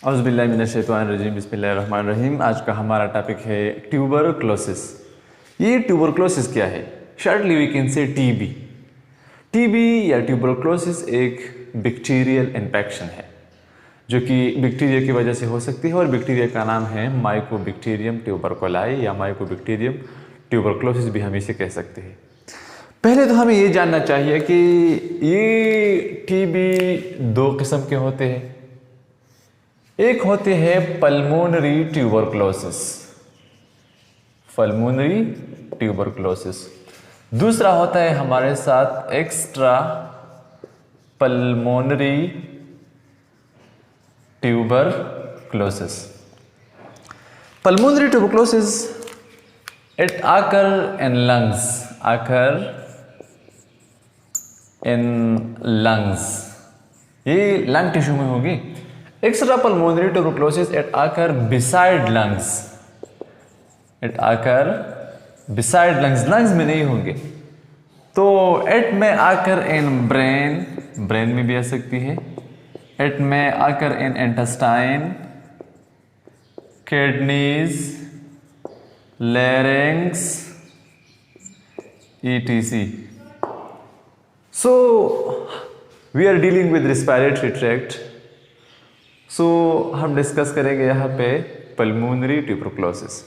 औज़ुबिल्लाहिमिनश्शैतानिर्रजीम बिस्मिल्लाहिर्रहमानिर्रहीम। आज का हमारा टॉपिक है ट्यूबरक्लोसिस। ये ट्यूबरक्लोसिस क्या है? Shortly we can say TB. TB या ट्यूबरक्लोसिस एक बैक्टीरियल इन्फेक्शन है जो कि बैक्टीरिया की वजह से हो सकती है और बैक्टीरिया का नाम है माइकोबैक्टीरियम ट्यूबरकुलाई या माइकोबैक्टीरियम ट्यूबरक्लोसिस भी हम इसे कह सकते हैं। पहले तो हमें ये जानना चाहिए कि ये टीबी दो किस्म के होते हैं। एक होते हैं पल्मोनरी ट्यूबरक्लोसिस, पल्मोनरी ट्यूबरक्लोसिस। दूसरा होता है हमारे साथ extra pulmonary tuberculosis. Pulmonary tuberculosis, it occur in lungs, ये लंग टिश्यू में होगी। एक्स्ट्रा पल्मोनरी ट्यूबरक्लोसिस इट आकर बिसाइड लंग्स, लंग्स में नहीं होंगे। तो इट में आकर इन ब्रेन में भी आ सकती है। इट में आकर इन intestine, kidneys, larynx, etc. So we are dealing with respiratory tract. So हम डिस्कस करेंगे यहाँ पे पल्मोनरी ट्यूबरक्लोसिस।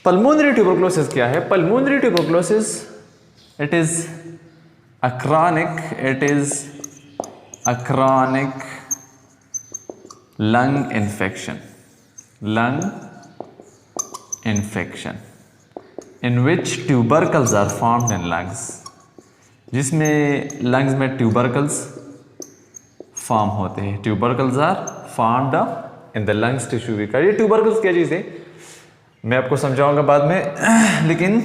पल्मोनरी ट्यूबरक्लोसिस क्या है? Pulmonary tuberculosis it is a chronic lung infection in which tubercles are formed in lungs, जिसमें lungs में tubercles form होते हैं। Tubercles are formed in the lungs tissue. ये ट्यूबरकल्स क्या चीज़ है मैं आपको समझाऊंगा बाद में, लेकिन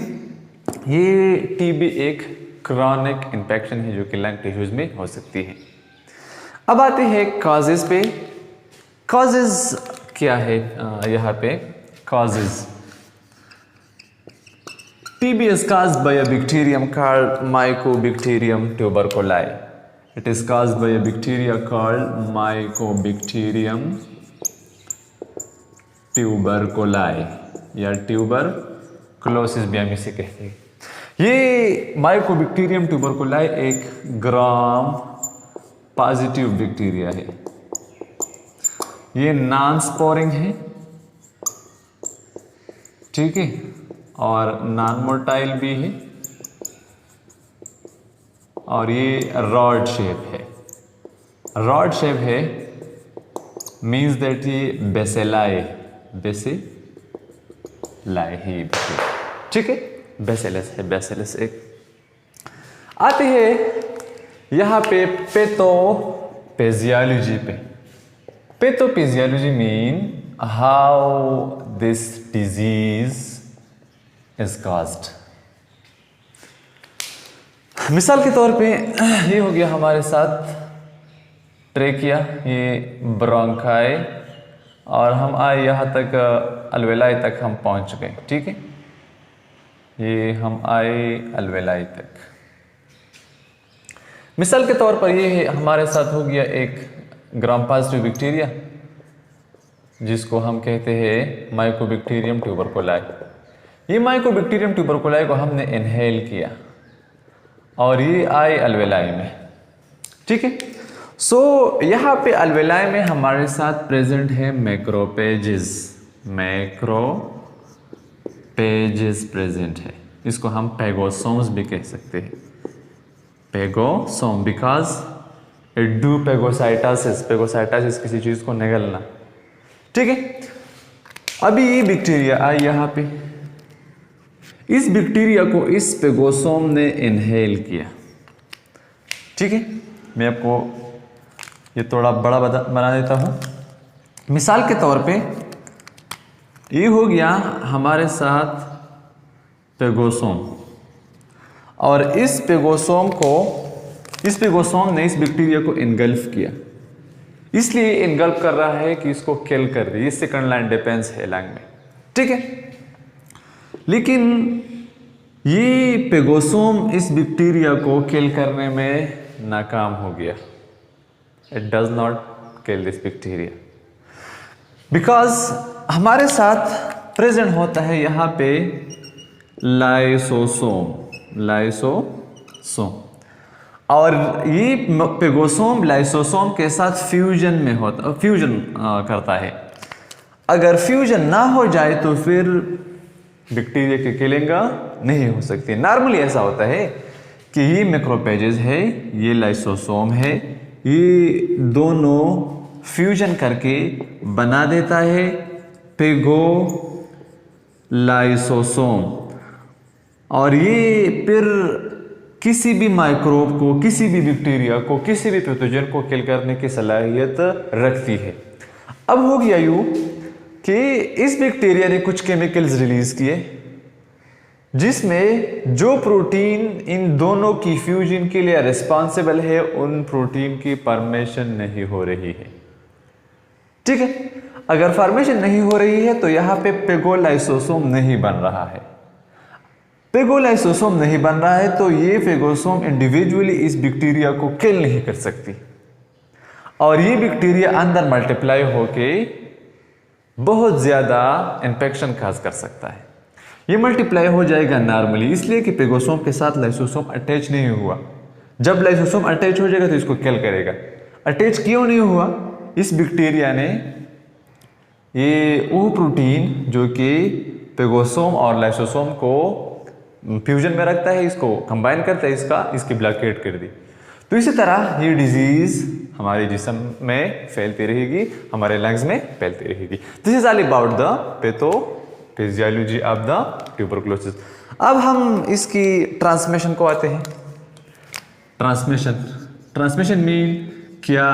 ये टीबी एक क्रॉनिक इन्फेक्शन है जो कि लंग टिश्यूज में हो सकती है। अब आते हैं कॉजेज पे। कॉजेज क्या है यहाँ पे? Causes TB is caused by a bacterium called Mycobacterium tuberculi. It is caused by a bacteria called Mycobacterium tuberculi या ट्यूबरक्लोसिस भी हम इसे कहते हैं। ये माइकोबैक्टीरियम ट्यूबरकुलाई एक ग्राम पॉजिटिव बैक्टीरिया है। ये नॉन स्पोरिंग है, ठीक है, और नॉन मोटाइल भी है, और ये रॉड शेप है। मीन्स दैट ये बेसेलाई ही, ठीक है, बेसेलस एक। आते हैं यहाँ पे पैथोफिजियोलॉजी पे। Pathophysiology mean how this disease is caused. मिसाल के तौर पे ये हो गया हमारे साथ ट्रेकिया, ये ब्रोंकाई, और हम आए यहाँ तक अलवेलाई तक हम पहुँच गए, ठीक है। ये हम आए अलवेलाई तक। मिसाल के तौर पर ये हमारे साथ हो गया एक ग्राम पॉजिटिव बैक्टीरिया जिसको हम कहते हैं माइकोबैक्टीरियम ट्यूबरकुलाई। ये माइकोबैक्टीरियम ट्यूबरकुलाई को हमने इनहेल किया और ये आए अलवेलाई में, ठीक है। सो यहाँ पे अलवेलाई में हमारे साथ प्रेजेंट है मैक्रोपेजेस प्रेजेंट है। इसको हम पेगोसोम्स भी कह सकते हैं, पेगोसोम, बिकॉज इट डू पेगोसाइटोसिस किसी चीज को निगलना, ठीक है। अभी ये बैक्टीरिया आई यहाँ पे, इस बैक्टीरिया को इस पेगोसोम ने इनहेल किया, ठीक है। मैं आपको ये थोड़ा बड़ा बना देता हूं। मिसाल के तौर पे ये हो गया हमारे साथ पेगोसोम, और इस पेगोसोम ने इस बैक्टीरिया को इनगल्फ किया, इसलिए इनगल्फ कर रहा है कि इसको किल कर दे। ये सेकंड लाइन डिफेंस है लंग में, ठीक है। लेकिन ये पेगोसोम इस बैक्टीरिया को किल करने में नाकाम हो गया। It does not kill this bacteria. Because हमारे साथ प्रेजेंट होता है यहाँ पे लाइसोसोम और ये पेगोसोम लाइसोसोम के साथ फ्यूजन करता है। अगर फ्यूजन ना हो जाए तो फिर बैक्टीरिया की किलिंग नहीं हो सकती। नॉर्मली ऐसा होता है कि ये मैक्रोफेजेस है, ये लाइसोसोम है, ये दोनों फ्यूजन करके बना देता है पेगोलाइसोसोम और ये फिर किसी भी माइक्रोब को, किसी भी बैक्टीरिया को, किसी भी पैथोजन को किल करने की सलाहियत रखती है। अब हो गया यूं कि इस बैक्टीरिया ने कुछ केमिकल्स रिलीज किए जिसमें जो प्रोटीन इन दोनों की फ्यूजन के लिए रिस्पॉन्सिबल है उन प्रोटीन की फॉर्मेशन नहीं हो रही है। ठीक है, अगर फॉर्मेशन नहीं हो रही है तो यहां पे पेगोलाइसोसोम नहीं बन रहा है। पेगोलाइसोसोम नहीं बन रहा है तो ये पेगोसोम इंडिविजुअली इस बैक्टीरिया को किल नहीं कर सकती और ये बैक्टीरिया अंदर मल्टीप्लाई होके बहुत ज्यादा इंफेक्शन काज कर सकता है। ये मल्टीप्लाई हो जाएगा नॉर्मली इसलिए कि पेगोसोम के साथ लाइसोसोम अटैच नहीं हुआ। जब लाइसोसोम अटैच हो जाएगा तो इसको किल करेगा। अटैच क्यों नहीं हुआ? इस बैक्टीरिया ने ये वो प्रोटीन जो कि पेगोसोम और लाइसोसोम को फ्यूजन में रखता है, इसको कंबाइन करता है, इसकी ब्लॉकेट कर दी। तो इसी तरह ये डिजीज हमारे जिस्म में फैलती रहेगी, हमारे लंग्स में फैलती रहेगी। This is all about the pathophysiology of the tuberculosis. अब हम इसकी ट्रांसमिशन को आते हैं। ट्रांसमिशन मीन क्या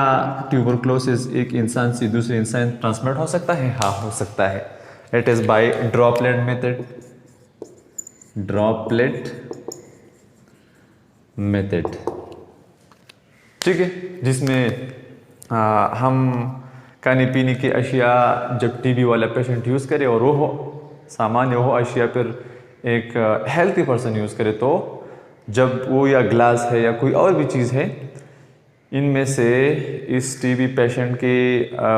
ट्यूबरकुलोसिस एक इंसान से दूसरे इंसान ट्रांसमिट हो सकता है? हाँ, हो सकता है। It is by droplet method. ठीक है, जिसमें हम खाने पीने की अशिया जब टीबी वाला पेशेंट यूज़ करे और वो सामान्य हो अशिया फिर एक हेल्थी पर्सन यूज़ करे तो जब वो या ग्लास है या कोई और भी चीज़ है इनमें से इस टीबी पेशेंट के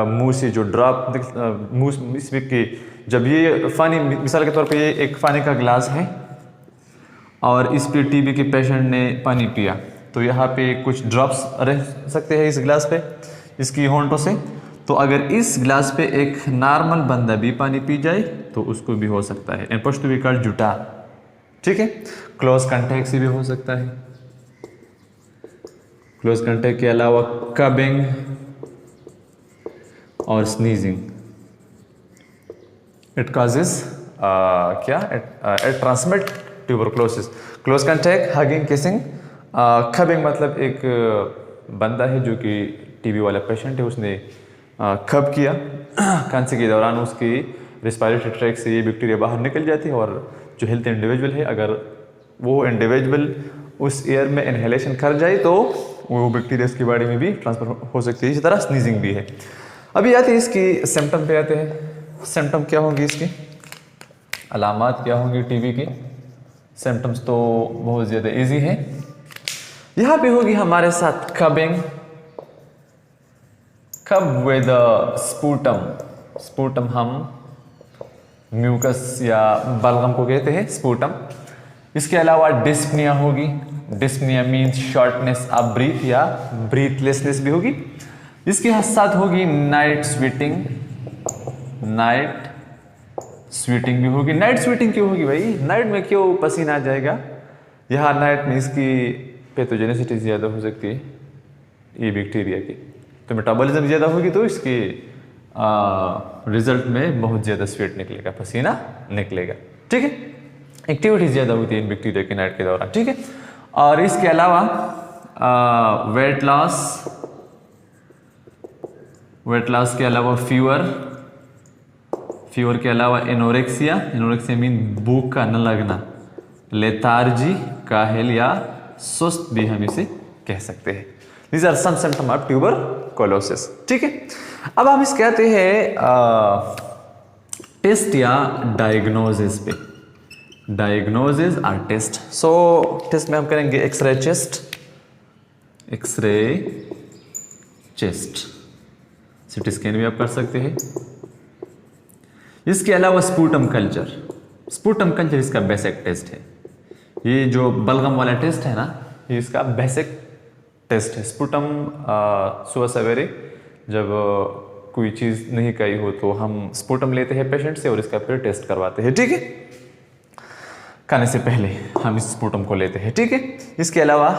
मुंह से जो ड्रॉप मुंह इसमें के जब ये पानी, मिसाल के तौर पे ये एक पानी का ग्लास है और इस पे टीबी के पेशेंट ने पानी पिया तो यहाँ पे कुछ ड्रॉप्स रह सकते हैं इस ग्लास पे, इसकी होंठों से। तो अगर इस ग्लास पे एक नॉर्मल बंदा भी पानी पी जाए तो उसको भी हो सकता है। एंड पश्तो भी कॉल्ड जुटा। ठीक है, क्लोज कांटेक्ट से भी हो सकता है। क्लोज कांटेक्ट के अलावा कबिंग और sneezing it causes it transmit tuberculosis. Close contact, hugging, kissing. Coughing मतलब एक बंदा है जो कि टीबी वाला पेशेंट है, उसने खब किया, खांसी के दौरान उसकी रेस्पिरेटरी ट्रैक से ये बैक्टीरिया बाहर निकल जाती है और जो हेल्थ इंडिविजुअल है अगर वो इंडिविजुअल उस एयर में इनहेलेशन कर जाए तो वो बैक्टीरिया इसके बॉडी में भी ट्रांसफर हो सकती है। इसी तरह स्नीजिंग भी है। अभी आते हैं इसकी सिम्टम पे आते हैं। सिम्टम क्या होंगी इसकी, अलामात क्या होंगी टीबी की? सिम्टम्स तो बहुत ज़्यादा ईजी है। यहाँ पे होगी हमारे साथ कबिंग, कब विद स्पूटम हम म्यूकस या बलगम को कहते हैं स्पूटम। इसके अलावा डिस्पनिया होगी। Dyspnoea means shortness of breath या ब्रीथलेसनेस भी होगी। इसके साथ होगी नाइट स्वीटिंग भी होगी। नाइट स्वीटिंग क्यों होगी भाई? नाइट में क्यों पसीना आ जाएगा? यहाँ नाइट में इसकी पैथोजेनिसिटी ज़्यादा हो सकती है ये बैक्टीरिया की, तो मेटाबॉलिज्म ज़्यादा होगी तो इसके रिजल्ट में बहुत ज़्यादा स्वेट निकलेगा, पसीना निकलेगा। ठीक है, एक्टिविटी ज़्यादा होती है इन बैक्टीरिया के नाइट के दौरान। ठीक है, और इसके अलावा वेट लॉस के अलावा फीवर के अलावा एनोरेक्सिया मीन भूख का न लगना, लेथार्जी, काहिल या सुस्त भी हम इसे कह सकते हैं। These are some symptoms of tuberculosis। ठीक है, अब हम इसके आते हैं टेस्ट या डायग्नोसिस पे। डायग्नोसिस और टेस्ट। सो टेस्ट में हम करेंगे एक्सरे चेस्ट, सिटी स्कैन भी आप कर सकते हैं, इसके अलावा स्पूटम कल्चर, स्पूटम कल्चर इसका बेसिक टेस्ट है। ये जो बलगम वाला टेस्ट है ना, ये इसका बेसिक टेस्ट है। स्पूटम सुबह सवेरे जब कोई चीज़ नहीं कही हो तो हम स्पूटम लेते हैं पेशेंट से और इसका फिर टेस्ट करवाते हैं, ठीक है। खाने से पहले हम इस स्पूटम को लेते हैं, ठीक है। इसके अलावा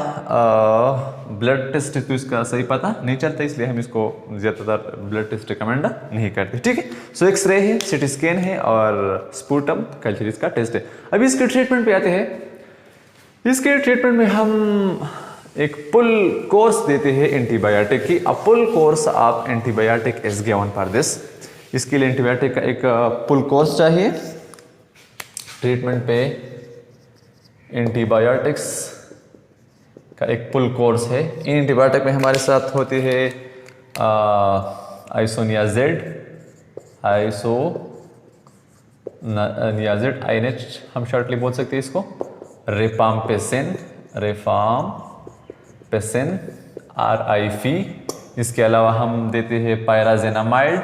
ब्लड टेस्ट तो इसका सही पता नहीं चलता, इसलिए हम इसको ज़्यादातर ब्लड टेस्ट रिकमेंड नहीं करते, ठीक है। सो एक्सरे है, सिटी स्कैन है और स्पूटम कल्चर इसका टेस्ट है। अभी इसके ट्रीटमेंट पे आते हैं। इसके ट्रीटमेंट में हम एक फुल कोर्स देते हैं एंटीबायोटिक की। अब full course of antibiotic is given for this. इसके लिए एंटीबायोटिक का एक फुल कोर्स चाहिए। ट्रीटमेंट पे एंटीबायोटिक्स का एक फुल कोर्स है। इन एंटीबायोटिक में हमारे साथ होती है आइसोनियाजेड, INH हम शॉर्टली बोल सकते हैं इसको, रिफाम्पेसिन, RIF। इसके अलावा हम देते हैं पायराजेनामाइड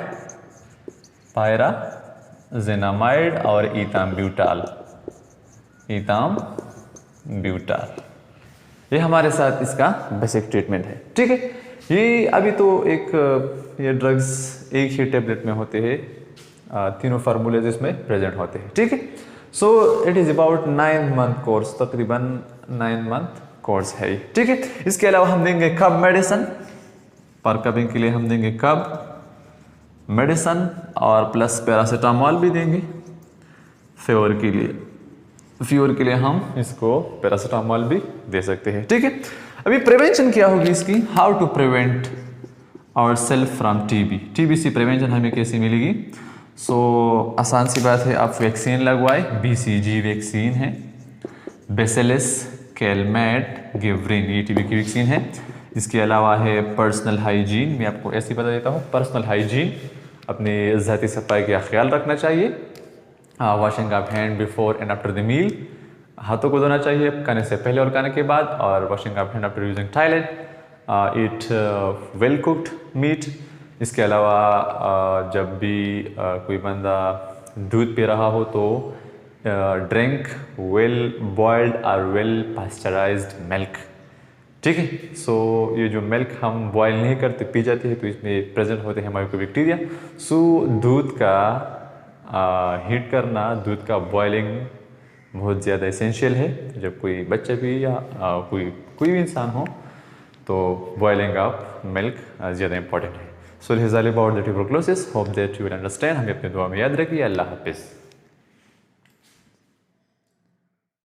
और इथाम्ब्यूटाल। ये हमारे साथ इसका बेसिक ट्रीटमेंट है, ठीक है। ये अभी तो ये ड्रग्स एक ही टेबलेट में होते हैं, तीनों फार्मूलेज इसमें प्रेजेंट होते हैं, ठीक है। So it is about 9 month course, तकरीबन 9 मंथ कोर्स है, ठीक है। इसके अलावा हम देंगे कब मेडिसिन, पर कबिंग के लिए हम देंगे कब मेडिसिन और प्लस पैरासीटामोल भी देंगे। फीवर के लिए हम इसको पैरासीटामोल भी दे सकते हैं, ठीक है। अभी प्रिवेंशन क्या होगी इसकी, how to prevent our self from TB से प्रिवेंशन हमें कैसे मिलेगी। सो आसान सी बात है, आप वैक्सीन लगवाए, BCG वैक्सीन है, बेसिलस, कैलमेट, गिवरिन, ये टीबी की वैक्सीन है। इसके अलावा है पर्सनल हाइजीन। मैं आपको ऐसे बता देता हूँ, पर्सनल हाइजीन, अपनी ज़ाती सफाई का ख्याल रखना चाहिए। Washing of hand before and after the meal, हाथों को धोना चाहिए खाने से पहले और खाने के बाद, और washing of hand after using toilet, eat well cooked meet. इसके अलावा जब भी कोई बंदा दूध पी रहा हो तो ड्रिंक वेल बॉइल्ड और वेल पास्चराइज्ड मिल्क, ठीक है। सो ये जो मिल्क हम बॉयल नहीं करते पी जाते हैं तो इसमें प्रेजेंट होते हैं माइक्रोबैक्टीरिया। सो दूध का हीट करना, दूध का बॉयलिंग बहुत ज़्यादा एसेंशियल है। जब कोई बच्चा भी या कोई भी इंसान हो तो बॉयलिंग ऑफ मिल्क ज़्यादा इंपॉर्टेंट है। So this is all about the tuberculosis. Hope that you will understand. हमें अपने दुआ में याद रखिए। अल्लाह हाफिज़।